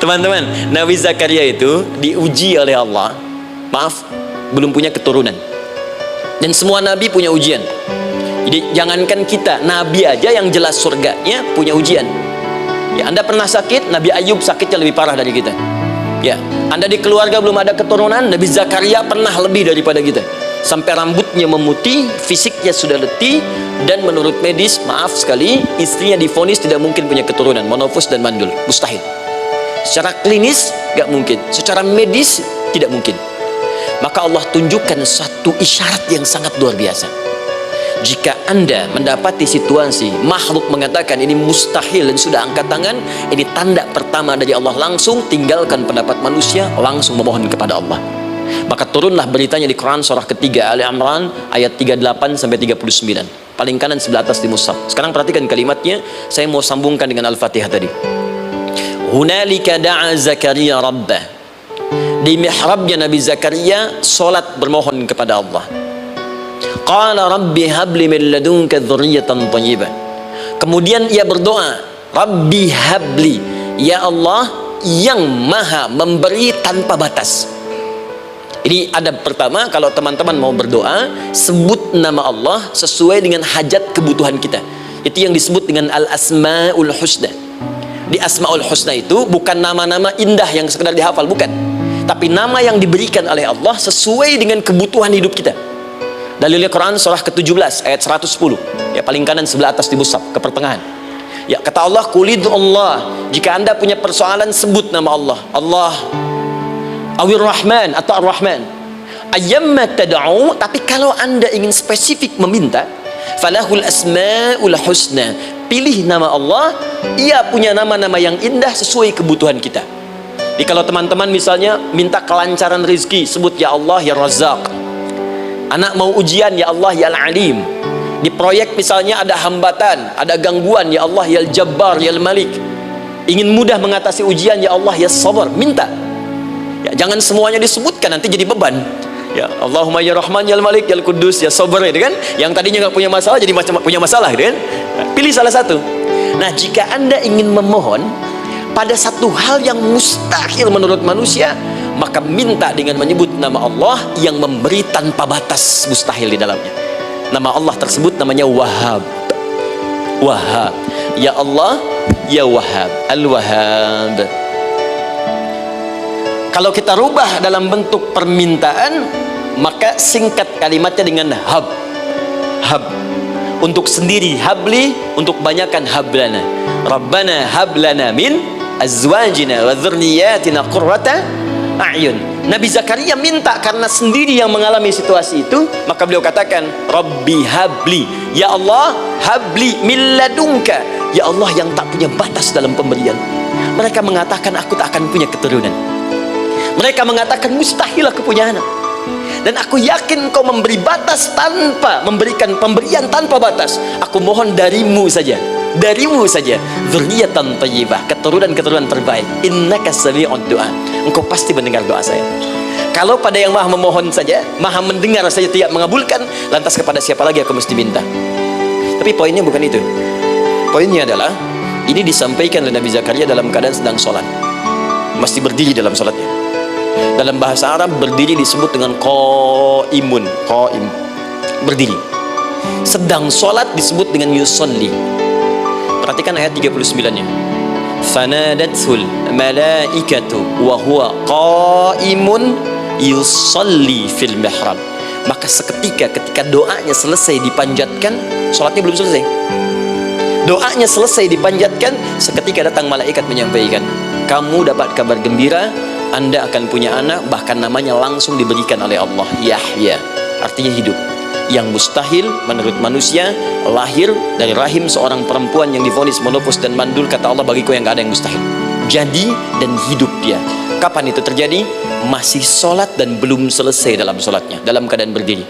Teman-teman, Nabi Zakaria itu diuji oleh Allah. Maaf, belum punya keturunan. Dan semua nabi punya ujian. Jadi jangankan kita, nabi aja yang jelas surganya punya ujian. Ya, Anda pernah sakit, Nabi Ayub sakitnya lebih parah dari kita. Ya, Anda di keluarga belum ada keturunan, Nabi Zakaria pernah lebih daripada kita. Sampai rambutnya memutih, fisiknya sudah letih, dan menurut medis, maaf sekali, istrinya divonis tidak mungkin punya keturunan, monofus dan mandul, mustahil. Secara klinis gak mungkin, secara medis tidak mungkin. Maka Allah tunjukkan satu isyarat yang sangat luar biasa. Jika Anda mendapati situasi makhluk mengatakan ini mustahil dan sudah angkat tangan, ini tanda pertama dari Allah, langsung tinggalkan pendapat manusia, langsung memohon kepada Allah. Maka turunlah beritanya di Quran surah ketiga Ali Imran ayat 38 sampai 39. Paling kanan sebelah atas di mushaf. Sekarang perhatikan kalimatnya, saya mau sambungkan dengan Al-Fatihah tadi. Hunalika da'a Zakaria rabbah. Di mihrabnya Nabi Zakaria salat bermohon kepada Allah. Qala rabbi habli min ladunka dzurriyyatan thayyibah. Kemudian ia berdoa, Rabbi habli, ya Allah yang maha memberi tanpa batas. Ini adab pertama, kalau teman-teman mau berdoa, sebut nama Allah sesuai dengan hajat kebutuhan kita. Itu yang disebut dengan al-asma'ul husna. Di asma'ul husna itu bukan nama-nama indah yang sekedar dihafal, bukan. Tapi nama yang diberikan oleh Allah sesuai dengan kebutuhan hidup kita. Dalilnya Quran surah ke-17 ayat 110. Ya, paling kanan sebelah atas di mushaf, ke pertengahan. Ya, kata Allah, Qulid Allah. Jika Anda punya persoalan, sebut nama Allah. Allah Awir Rahman atau Ar-Rahman. Ayyamma tad'u, tapi kalau Anda ingin spesifik meminta, falahul asmaul husna. Pilih nama Allah, ia punya nama-nama yang indah sesuai kebutuhan kita. Jadi kalau teman-teman misalnya minta kelancaran rezeki, sebut ya Allah ya Razzaq. Anak mau ujian, ya Allah ya Al-Alim. Di proyek misalnya ada hambatan, ada gangguan, ya Allah ya Al-Jabbar ya Al-Malik. Ingin mudah mengatasi ujian, ya Allah ya Sabar. Minta. Ya, jangan semuanya disebutkan, nanti jadi beban. Ya Allahumma ya Rahman ya Al-Malik ya Al-Quddus ya Sabar, gitu kan. Yang tadinya nggak punya masalah jadi punya masalah, gitu kan. Nah, pilih salah satu. Nah, jika Anda ingin memohon pada satu hal yang mustahil menurut manusia, maka minta dengan menyebut nama Allah yang memberi tanpa batas, mustahil di dalamnya. Nama Allah tersebut namanya Wahhab. Wahhab. Ya Allah ya Wahhab, Al-Wahhab. Kalau kita rubah dalam bentuk permintaan, maka singkat kalimatnya dengan hab. Hab. Untuk sendiri habli, untuk banyakkan hablana. Rabbana hablana min azwajina wa dzurriyyatina qurrata a'yun. Nabi Zakaria minta karena sendiri yang mengalami situasi itu, maka beliau katakan, Rabbi habli, ya Allah habli min ladunka, ya Allah yang tak punya batas dalam pemberian. Mereka mengatakan aku tak akan punya keturunan. Mereka mengatakan mustahil aku punya anak. Dan aku yakin kau memberi batas tanpa memberikan pemberian tanpa batas. Aku mohon darimu saja, darimu saja, dzurriyyatan thayyibah, keturunan-keturunan terbaik. Innaka sami'ud du'a, engkau pasti mendengar doa saya. Kalau pada yang maha memohon saja, maha mendengar saja tidak mengabulkan, lantas kepada siapa lagi aku mesti minta? Tapi poinnya bukan itu. Poinnya adalah ini disampaikan oleh Nabi Zakaria dalam keadaan sedang sholat, mesti berdiri dalam sholatnya. Dalam bahasa Arab berdiri disebut dengan qaimun, qaim, berdiri. Sedang sholat disebut dengan yusolli. Perhatikan ayat 39-nya. Fanadatul malaikatu wa huwa qaimun yusolli fil mihrab. Maka seketika ketika doanya selesai dipanjatkan, sholatnya belum selesai. Doanya selesai dipanjatkan, seketika datang malaikat menyampaikan, kamu dapat kabar gembira, Anda akan punya anak, bahkan namanya langsung diberikan oleh Allah, Yahya, artinya hidup. Yang mustahil menurut manusia, lahir dari rahim seorang perempuan yang divonis monopus dan mandul, kata Allah, bagiku yang gak ada yang mustahil. Jadi dan hidup dia. Kapan itu terjadi? Masih sholat dan belum selesai dalam sholatnya, dalam keadaan berdiri.